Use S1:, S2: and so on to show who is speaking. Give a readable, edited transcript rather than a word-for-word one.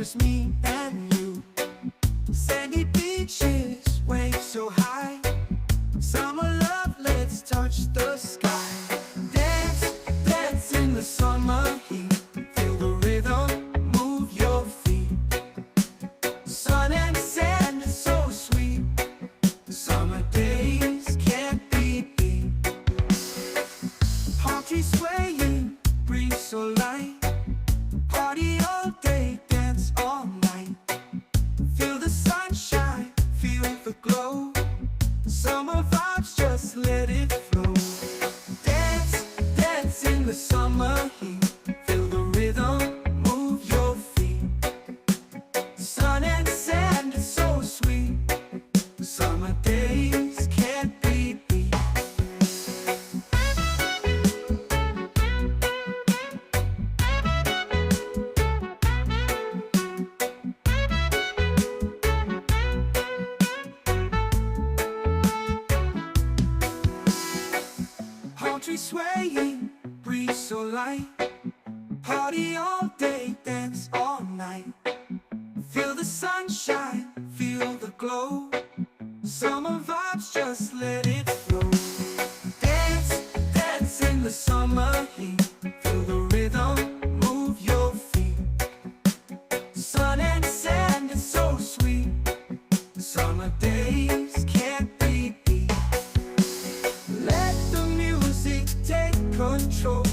S1: just me and you. Sandy beaches, waves so high. Summer love, let's touch the sky. Dance, dance in the summer heat. Feel the rhythm, move your feet. Sun and sand is so sweet. The summer days can't be beat. Palm trees swaying, breeze so light. Party all day, dance all night. Feel the sunshine, feel the glow. Summer vibes, just let it flow. Dance, dance in the summer heat. Feel the rhythm, move your feet. Sun and sand is so sweet. Summer days can't be beat. Palm trees swaying, breeze so light. Party all day, dance all night. Feel the sunshine, feel the glow. Summer vibes, just let it flow. Dance, dance in the summer heat. Feel the rhythm, move your feet. Sun and sand is so sweet. Summer days can't be beat. Let the music take control.